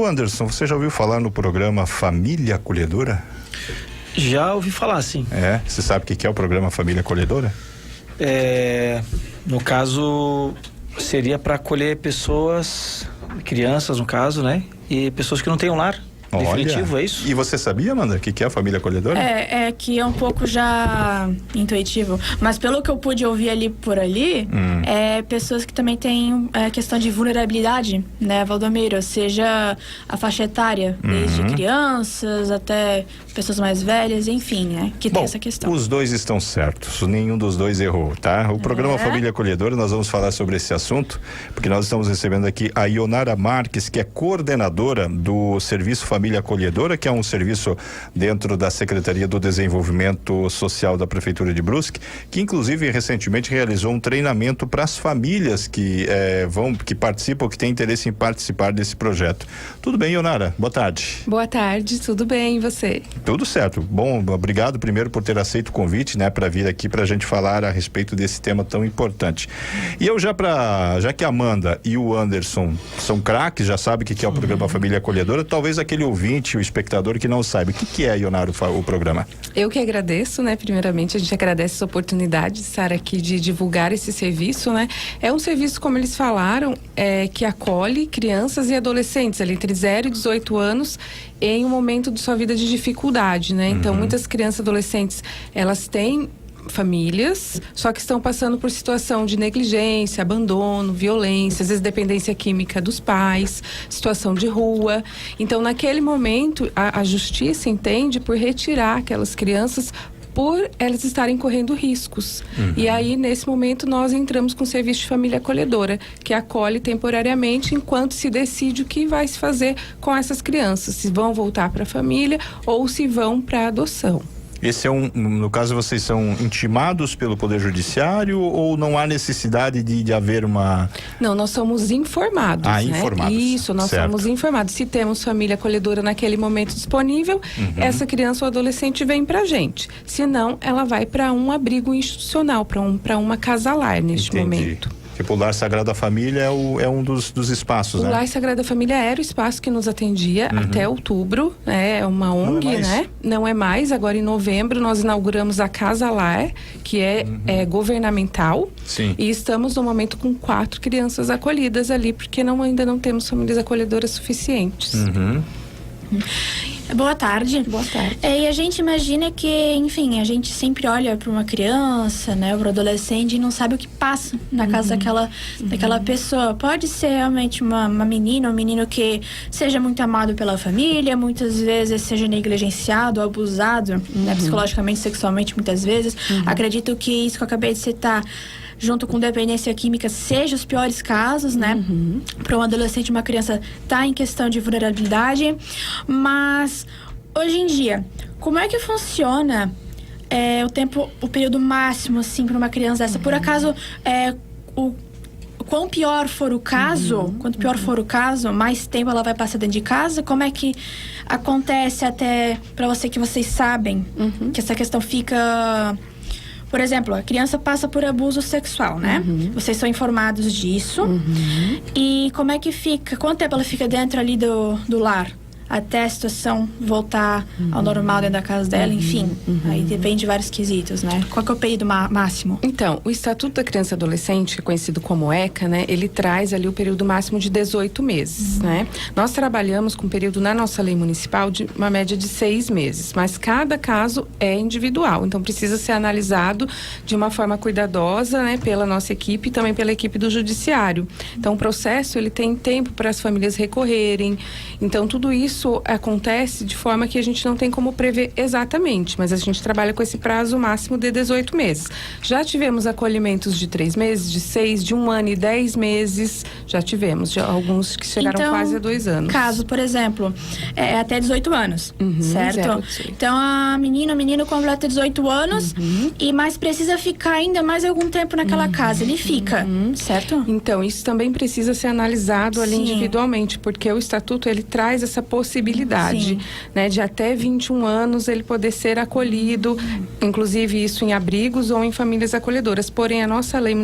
Anderson, você já ouviu falar no programa Família Acolhedora? Já ouvi falar, sim. Você sabe o que é o programa Família Acolhedora? No caso, seria para acolher pessoas, crianças no caso, né? E pessoas que não têm um lar. Definitivo, Olha, é isso? E você sabia, Amanda, o que é a Família Acolhedora? É que é um pouco já intuitivo, mas pelo que eu pude ouvir ali por ali, pessoas que também têm questão de vulnerabilidade, né, Valdomiro? Seja a faixa etária, desde crianças até pessoas mais velhas, enfim, né, que tem essa questão. Os dois estão certos, nenhum dos dois errou, tá? O programa Família Acolhedora, nós vamos falar sobre esse assunto, porque nós estamos recebendo aqui a Ionara Marques, que é coordenadora do Serviço Família Acolhedora, que é um serviço dentro da Secretaria do Desenvolvimento Social da Prefeitura de Brusque, que inclusive recentemente realizou um treinamento para as famílias que participam, que têm interesse em participar desse projeto. Tudo bem, Ionara? Boa tarde. Boa tarde, tudo bem, e você? Tudo certo. Bom, obrigado primeiro por ter aceito o convite, né, para vir aqui para a gente falar a respeito desse tema tão importante. E eu já que a Amanda e o Anderson são craques, já sabem o que é o programa Família Acolhedora, talvez aquele ouvinte, o espectador que não saibe, o que é, Ionara, o programa? Eu que agradeço, né, primeiramente a gente agradece essa oportunidade de estar aqui, de divulgar esse serviço, né, é um serviço, como eles falaram, que acolhe crianças e adolescentes ali entre 0 e 18 anos em um momento de sua vida de dificuldade, né, então muitas crianças e adolescentes, elas têm famílias, só que estão passando por situação de negligência, abandono, violência, às vezes dependência química dos pais, situação de rua. Então, naquele momento, a justiça entende por retirar aquelas crianças por elas estarem correndo riscos. E aí, nesse momento, nós entramos com o serviço de família acolhedora, que acolhe temporariamente enquanto se decide o que vai se fazer com essas crianças, se vão voltar para a família ou se vão para adoção. Esse no caso, vocês são intimados pelo Poder Judiciário ou não há necessidade de haver uma... Não, nós somos informados, né? Informados. Isso, nós somos informados. Se temos família acolhedora naquele momento disponível, essa criança ou adolescente vem pra gente. Se não, ela vai para um abrigo institucional, para uma casa-lar neste momento. Tipo, o Lar Sagrada Família é um dos espaços, né? O Lar Sagrada Família era o espaço que nos atendia até outubro, né? É uma ONG, né? Não é mais, agora em novembro nós inauguramos a Casa Lar, que é governamental. Sim. E estamos no momento com 4 crianças acolhidas ali, porque ainda não temos famílias acolhedoras suficientes. Boa tarde. Boa tarde. E a gente imagina que, enfim, a gente sempre olha para uma criança, né, para um adolescente e não sabe o que passa na casa daquela pessoa. Pode ser realmente uma menina, um menino que seja muito amado pela família, muitas vezes seja negligenciado, abusado, né, psicologicamente, sexualmente, muitas vezes. Acredito que isso que eu acabei de citar, junto com dependência química, seja os piores casos, né? Para um adolescente, uma criança tá em questão de vulnerabilidade. Mas, hoje em dia, como é que funciona o período máximo, assim, para uma criança dessa? Por acaso, quanto pior for o caso, mais tempo ela vai passar dentro de casa? Como é que acontece até, para que vocês sabem, que essa questão fica... Por exemplo, a criança passa por abuso sexual, né? Vocês são informados disso. E como é que fica? Quanto tempo ela fica dentro ali do lar? Até a situação voltar ao normal dentro da casa dela, enfim. Aí depende de vários quesitos, né? Qual que é o período máximo? Então, o Estatuto da Criança e Adolescente, conhecido como ECA, né? Ele traz ali o período máximo de 18 meses, né? Nós trabalhamos com um período na nossa lei municipal de uma média de 6 meses, mas cada caso é individual, então precisa ser analisado de uma forma cuidadosa, né? Pela nossa equipe e também pela equipe do judiciário. Então, o processo, ele tem tempo para as famílias recorrerem, então tudo isso acontece de forma que a gente não tem como prever exatamente, mas a gente trabalha com esse prazo máximo de 18 meses. Já tivemos acolhimentos de 3 meses, de 6, de 1 ano e 10 meses, já tivemos, alguns que chegaram quase a 2 anos. Caso, por exemplo, até 18 anos, certo? Então, a menina, o menino completa 18 anos mas precisa ficar ainda mais algum tempo naquela casa, ele fica, certo? Então, isso também precisa ser analisado ali individualmente, porque o Estatuto, ele traz essa possibilidade possibilidade, né, de até 21 anos ele poder ser acolhido, inclusive isso em abrigos ou em famílias acolhedoras. Porém, a nossa lei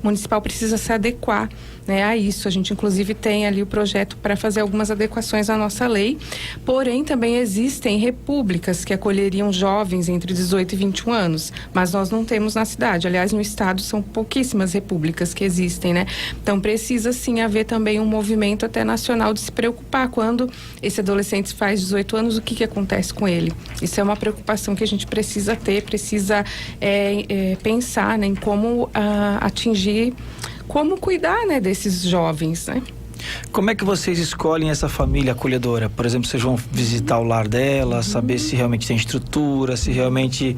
municipal precisa se adequar, né, a isso. A gente inclusive tem ali o projeto para fazer algumas adequações à nossa lei. Porém, também existem repúblicas que acolheriam jovens entre 18 e 21 anos, mas nós não temos na cidade. Aliás, no estado são pouquíssimas repúblicas que existem, né? Então precisa sim haver também um movimento até nacional de se preocupar quando esse adolescente faz 18 anos, o que acontece com ele. Isso é uma preocupação que a gente precisa ter, precisa pensar, né, em como atingir, como cuidar, né, desses jovens, né? Como é que vocês escolhem essa família acolhedora? Por exemplo, vocês vão visitar o lar dela, saber se realmente tem estrutura, se realmente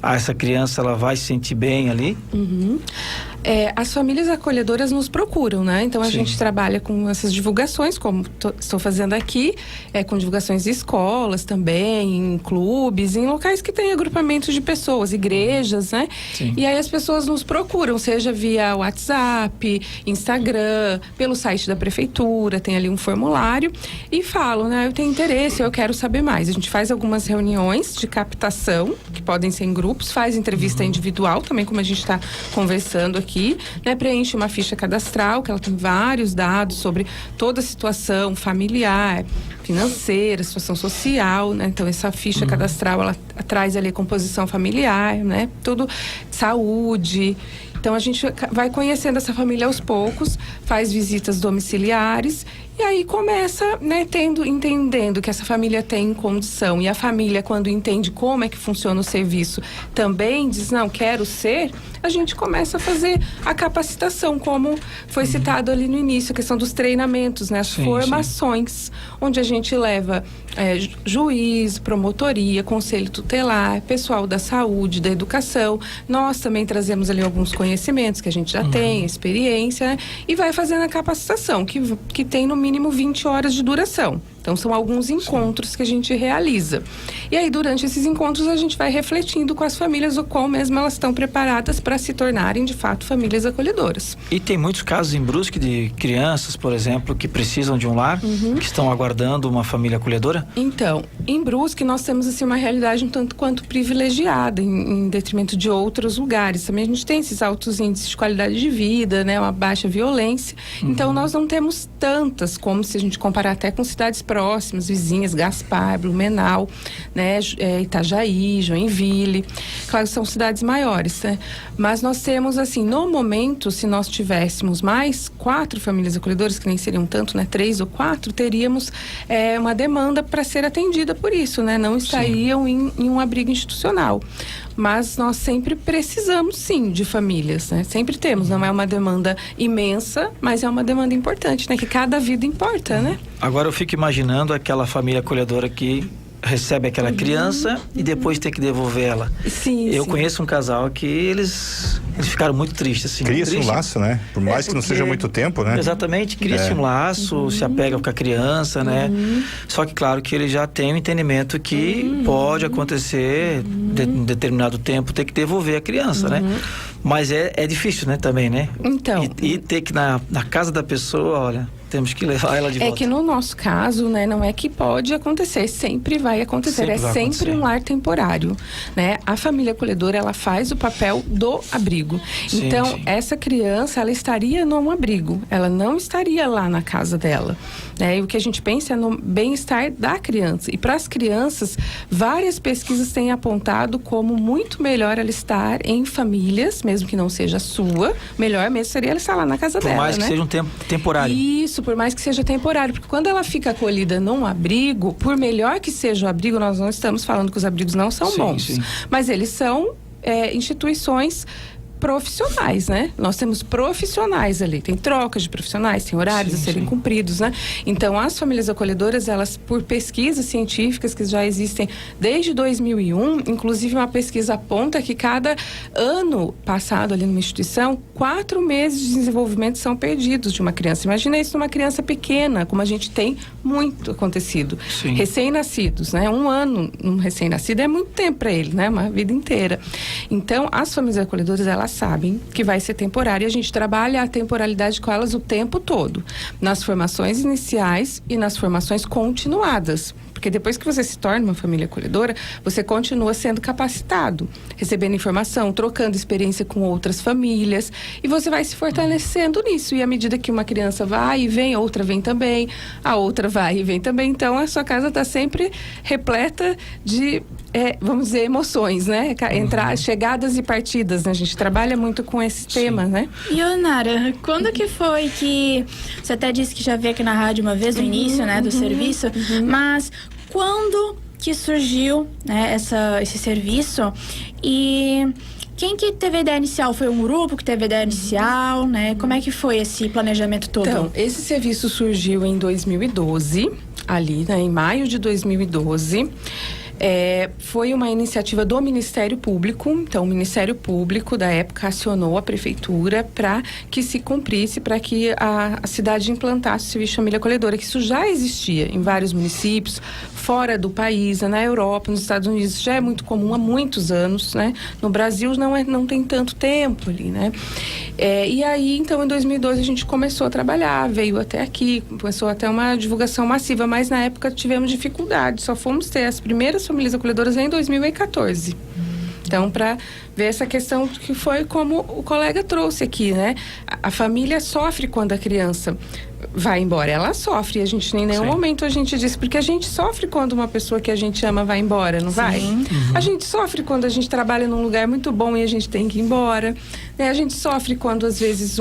essa criança ela vai se sentir bem ali? As famílias acolhedoras nos procuram, né? Então a gente trabalha com essas divulgações, como estou fazendo aqui, com divulgações em escolas também, em clubes, em locais que tem agrupamentos de pessoas, igrejas, né? Sim. E aí as pessoas nos procuram, seja via WhatsApp, Instagram, pelo site da prefeitura, tem ali um formulário e falam, né? Eu tenho interesse, eu quero saber mais. A gente faz algumas reuniões de captação, que podem ser em grupos, faz entrevista individual também, como a gente está conversando aqui, né, preenche uma ficha cadastral, que ela tem vários dados sobre toda a situação familiar, financeira, situação social, né? Então essa ficha cadastral, ela traz ali a composição familiar, né? Tudo, saúde. Então a gente vai conhecendo essa família aos poucos, faz visitas domiciliares e aí começa, né, entendendo que essa família tem condição, e a família, quando entende como é que funciona o serviço, também diz, não, quero ser, a gente começa a fazer a capacitação, como foi citado ali no início, a questão dos treinamentos, né, as formações, onde a gente leva juiz, promotoria, conselho tutelar, pessoal da saúde, da educação. Nós também trazemos ali alguns conhecimentos que a gente já tem, experiência, né, e vai fazendo a capacitação, que tem no mínimo 20 horas de duração. Então, são alguns encontros que a gente realiza. E aí, durante esses encontros, a gente vai refletindo com as famílias o qual mesmo elas estão preparadas para se tornarem, de fato, famílias acolhedoras. E tem muitos casos em Brusque de crianças, por exemplo, que precisam de um lar, que estão aguardando uma família acolhedora? Então, em Brusque, nós temos, assim, uma realidade um tanto quanto privilegiada, em detrimento de outros lugares. Também a gente tem esses altos índices de qualidade de vida, né? Uma baixa violência. Então, nós não temos tantas, como se a gente comparar até com cidades próximas, vizinhas, Gaspar, Blumenau, né, Itajaí, Joinville. Claro, são cidades maiores, né? Mas nós temos, assim, no momento, se nós tivéssemos mais 4 famílias acolhedoras, que nem seriam tanto, né, 3 ou 4, teríamos uma demanda para ser atendida por isso, né? Não estariam em um abrigo institucional. Mas nós sempre precisamos, sim, de famílias, né? Sempre temos, não é uma demanda imensa, mas é uma demanda importante, né? Que cada vida importa, né? Agora eu fico imaginando aquela família acolhedora que recebe aquela criança e depois tem que devolver ela. Sim, eu conheço um casal que eles ficaram muito tristes, assim. Cria-se um laço, né? Por mais que não seja muito tempo, né? Exatamente, cria-se um laço, se apega com a criança, né? Só que claro que ele já tem o entendimento que pode acontecer em determinado tempo ter que devolver a criança, né? Mas é difícil, né? Também, né? Então. E ter que na casa da pessoa, olha, temos que levar ela de volta. É que no nosso caso, né, não é que pode acontecer, sempre vai acontecer, sempre um lar temporário, né? A família acolhedora, ela faz o papel do abrigo. Então, essa criança, ela estaria num abrigo, ela não estaria lá na casa dela, né? E o que a gente pensa é no bem-estar da criança. E para as crianças, várias pesquisas têm apontado como muito melhor ela estar em famílias, mesmo que não seja a sua, melhor mesmo seria ela estar lá na casa dela, por mais que seja um tempo temporário. Isso, por mais que seja temporário, porque quando ela fica acolhida num abrigo, por melhor que seja o abrigo, nós não estamos falando que os abrigos não são bons, mas eles são instituições profissionais, né? Nós temos profissionais ali, tem trocas de profissionais, tem horários a serem cumpridos, né? Então, as famílias acolhedoras, elas, por pesquisas científicas que já existem desde 2001, inclusive uma pesquisa aponta que cada ano passado ali numa instituição, 4 meses de desenvolvimento são perdidos de uma criança. Imagina isso numa criança pequena, como a gente tem muito acontecido. Recém-nascidos, né? 1 ano, um recém-nascido é muito tempo para ele, né? Uma vida inteira. Então, as famílias acolhedoras, elas sabem que vai ser temporário e a gente trabalha a temporalidade com elas o tempo todo, nas formações iniciais e nas formações continuadas. Porque depois que você se torna uma família acolhedora, você continua sendo capacitado, recebendo informação, trocando experiência com outras famílias, e você vai se fortalecendo nisso. E à medida que uma criança vai e vem, outra vem também, a outra vai e vem também. Então, a sua casa está sempre repleta de, vamos dizer, emoções, né? Chegadas e partidas, né? A gente trabalha muito com esse tema, né? E, Onara, quando que foi que... Você até disse que já veio aqui na rádio uma vez, no início, né, do serviço, mas... Quando que surgiu, né, esse serviço? E quem que teve a ideia inicial? Foi um grupo que teve a ideia inicial, né? Como é que foi esse planejamento todo? Então, esse serviço surgiu em 2012, ali, né, em maio de 2012. Foi uma iniciativa do Ministério Público. Então, o Ministério Público da época acionou a prefeitura para que se cumprisse, para que a cidade implantasse o serviço de família acolhedora, que isso já existia em vários municípios, fora do país, na Europa, nos Estados Unidos, já é muito comum há muitos anos, né? No Brasil não tem tanto tempo ali, né? E aí, então, em 2012 a gente começou a trabalhar, veio até aqui, começou até uma divulgação massiva, mas na época tivemos dificuldade, só fomos ter as primeiras famílias acolhedoras em 2014. Então, para ver essa questão que foi como o colega trouxe aqui, né? A família sofre quando a criança vai embora. Ela sofre. A gente, em nenhum momento a gente diz, porque a gente sofre quando uma pessoa que a gente ama vai embora, não vai? A gente sofre quando a gente trabalha num lugar muito bom e a gente tem que ir embora. Né? A gente sofre quando, às vezes,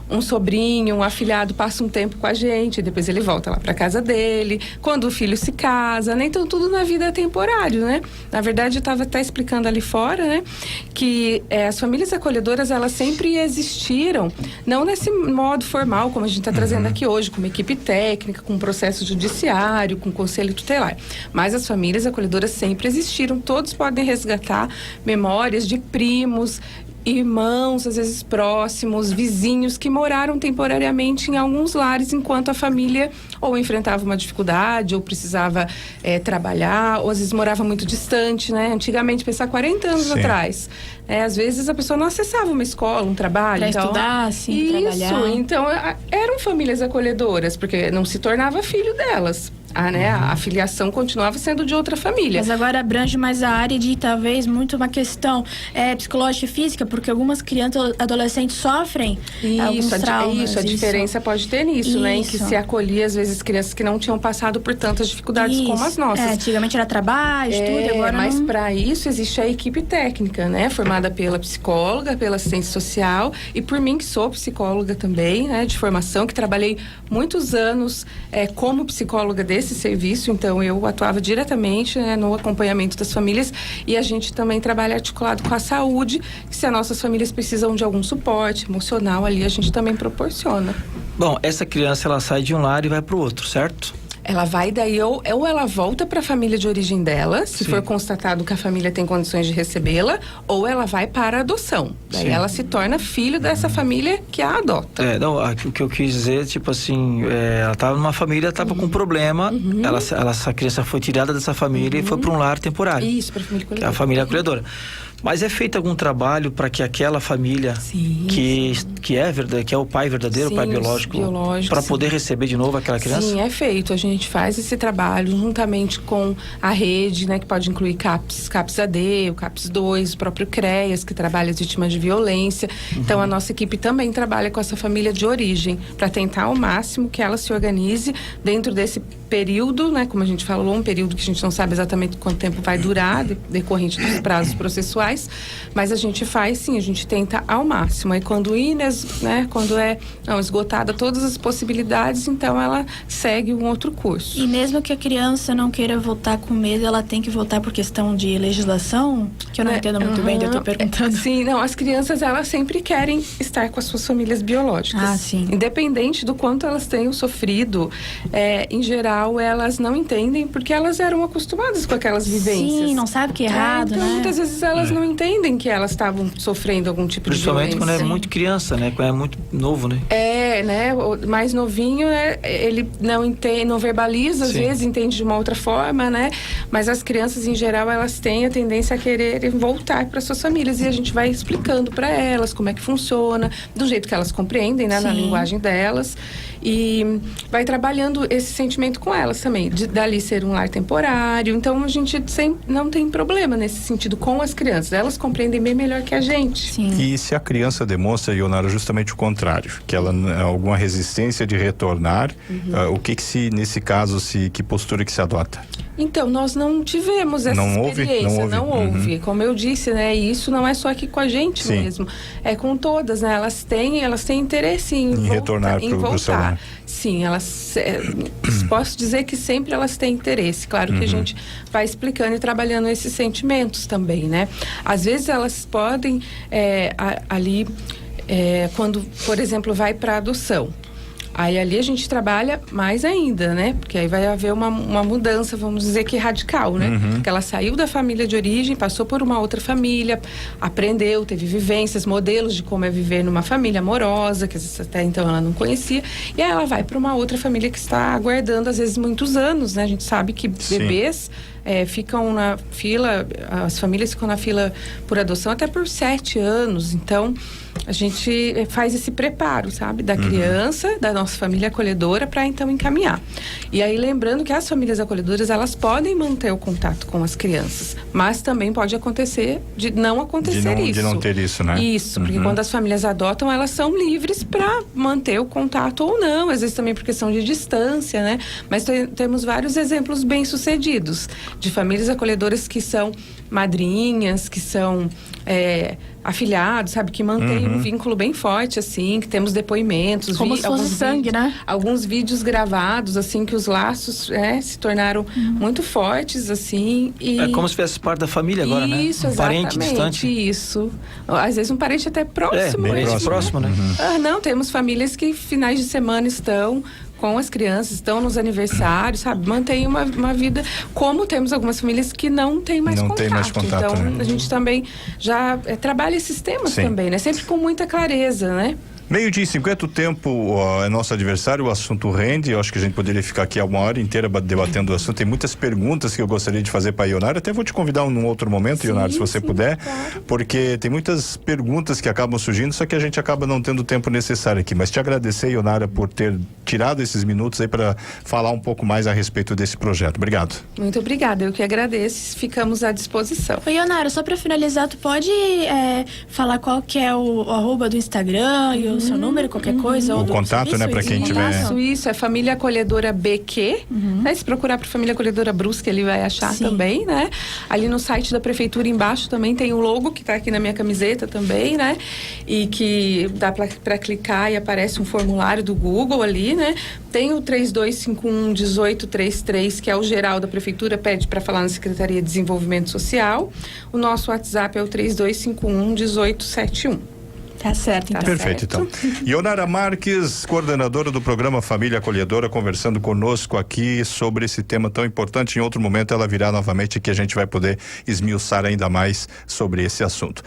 um sobrinho, um afilhado passa um tempo com a gente, e depois ele volta lá para casa dele, quando o filho se casa, né? Então, tudo na vida é temporário, né? Na verdade, eu estava até explicando ali fora, né? Que as famílias acolhedoras, elas sempre existiram, não nesse modo formal, como a gente está trazendo aqui hoje, com uma equipe técnica, com um processo judiciário, com conselho tutelar. Mas as famílias acolhedoras sempre existiram. Todos podem resgatar memórias de primos, irmãos, às vezes próximos, vizinhos que moraram temporariamente em alguns lares enquanto a família ou enfrentava uma dificuldade ou precisava trabalhar, ou às vezes morava muito distante, né? Antigamente, pensar 40 anos atrás, às vezes a pessoa não acessava uma escola, um trabalho. Pra então, estudar, assim, trabalhar. Então eram famílias acolhedoras, porque não se tornava filho delas. A filiação continuava sendo de outra família. Mas agora abrange mais a área de, talvez, muito uma questão psicológica e física, porque algumas crianças, adolescentes sofrem alguns traumas. A diferença pode ter nisso, né? Em que se acolhia, às vezes, crianças que não tinham passado por tantas dificuldades como as nossas. Antigamente era trabalho, tudo, agora mas não... para isso existe a equipe técnica, né? Formada pela psicóloga, pela assistente social e por mim, que sou psicóloga também, né? De formação, que trabalhei muitos anos como psicóloga desse serviço, então eu atuava diretamente, né, no acompanhamento das famílias, e a gente também trabalha articulado com a saúde, que se as nossas famílias precisam de algum suporte emocional ali, a gente também proporciona. Bom, essa criança, ela sai de um lar e vai para o outro, certo? Ela vai daí, ou ela volta para a família de origem dela, se for constatado que a família tem condições de recebê-la, ou ela vai para a adoção. Daí ela se torna filho dessa família que a adota. O que eu quis dizer, tipo assim, ela estava numa família, estava com um problema, essa criança foi tirada dessa família e foi para um lar temporário. Isso, para a família acolhedora. A família acolhedora. Mas é feito algum trabalho para que aquela família que é o pai verdadeiro, o pai biológico, para poder receber de novo aquela criança? Sim, é feito. A gente faz esse trabalho juntamente com a rede, né, que pode incluir CAPS AD, o CAPS 2, o próprio CREAS, que trabalha as vítimas de violência. Então, a nossa equipe também trabalha com essa família de origem, para tentar ao máximo que ela se organize dentro desse período, né, como a gente falou, um período que a gente não sabe exatamente quanto tempo vai durar, decorrente dos prazos processuais, mas a gente faz sim, a gente tenta ao máximo. Aí quando quando esgotada todas as possibilidades, então ela segue um outro curso. E mesmo que a criança não queira voltar com medo, ela tem que voltar por questão de legislação? Que eu não entendo muito bem, eu tô perguntando. Sim, não, as crianças, elas sempre querem estar com as suas famílias biológicas. Ah, sim. Independente do quanto elas tenham sofrido, em geral, geral, elas não entendem porque elas eram acostumadas com aquelas vivências. Sim, não sabe o que é errado, então, né? muitas vezes elas não entendem que elas estavam sofrendo algum tipo de violência. Principalmente quando é muito criança, né? Quando é muito novo, né? Né? O mais novinho, né? Ele não entende, não verbaliza, às Sim. vezes entende de uma outra forma, né? Mas as crianças, em geral, elas têm a tendência a quererem voltar para suas famílias e a gente vai explicando para elas como é que funciona, do jeito que elas compreendem, né? Na Sim. linguagem delas. E vai trabalhando esse sentimento com elas também, dali ser um lar temporário. Então, a gente não tem problema nesse sentido com as crianças. Elas compreendem bem melhor que a gente. Sim. E se a criança demonstra, Ionara, justamente o contrário, que ela alguma resistência de retornar, o que nesse caso, que postura que se adota? Então, nós não tivemos essa Não houve? experiência, Não houve. Como eu disse, né, e isso não é só aqui com a gente Sim. mesmo, é com todas, né, elas têm interesse em voltar, retornar pro seu lar. Sim, elas, posso dizer que sempre elas têm interesse, claro que a gente vai explicando e trabalhando esses sentimentos também, né, às vezes elas podem, quando, por exemplo, vai para adoção, aí ali a gente trabalha mais ainda, né? Porque aí vai haver uma mudança, vamos dizer que radical, né? Porque ela saiu da família de origem, passou por uma outra família, aprendeu, teve vivências, modelos de como é viver numa família amorosa, que até então ela não conhecia, e aí ela vai para uma outra família que está aguardando, às vezes, muitos anos, né? A gente sabe que bebês ficam na fila, as famílias ficam na fila por adoção até por 7 anos, então a gente faz esse preparo, sabe, da criança, da nossa família acolhedora, para então encaminhar. E aí, lembrando que as famílias acolhedoras, elas podem manter o contato com as crianças, mas também pode acontecer de não acontecer isso. De não ter isso, né? Isso, porque quando as famílias adotam, elas são livres para manter o contato ou não, às vezes também por questão de distância, né? Mas temos vários exemplos bem-sucedidos de famílias acolhedoras que são madrinhas, que são afilhados, sabe? Que mantém um vínculo bem forte, assim, que temos depoimentos. Como se fosse sangue, né? Alguns vídeos gravados, assim, que os laços se tornaram muito fortes, assim. E... É como se fizesse parte da família agora, né? Isso, Um parente exatamente, distante. isso. Às vezes um parente até próximo. bem mesmo, próximo, né? Não, temos famílias que finais de semana estão com as crianças, estão nos aniversários, sabe? Mantém uma vida, como temos algumas famílias que não têm mais contato. Tem mais contato, então, né? a gente também já trabalha esses temas também, né? Sempre com muita clareza, né? 12:50, o tempo é nosso adversário, o assunto rende. Eu acho que a gente poderia ficar aqui uma hora inteira debatendo o assunto. Tem muitas perguntas que eu gostaria de fazer para a Ionara. Até vou te convidar num outro momento, Ionara, se você puder, porque tem muitas perguntas que acabam surgindo, só que a gente acaba não tendo o tempo necessário aqui. Mas te agradecer, Ionara, por ter tirado esses minutos aí para falar um pouco mais a respeito desse projeto. Obrigado. Muito obrigada, eu que agradeço. Ficamos à disposição. Ô, Ionara, só para finalizar, tu pode falar qual que é o arroba do Instagram e o seu número, qualquer coisa? O contato, né, para quem tiver... Isso, é Família Acolhedora BQ, né? Se procurar por Família Acolhedora Brusque, ele vai achar também, né? Ali no site da prefeitura embaixo também tem o logo, que tá aqui na minha camiseta também, né? E que dá para clicar e aparece um formulário do Google ali, né? Tem o 3251-1833, que é o geral da prefeitura, pede para falar na Secretaria de Desenvolvimento Social. O nosso WhatsApp é o 3251-1871. Tá certo, então. Perfeito, então. Ionara Marques, coordenadora do programa Família Acolhedora, conversando conosco aqui sobre esse tema tão importante. Em outro momento ela virá novamente, que a gente vai poder esmiuçar ainda mais sobre esse assunto.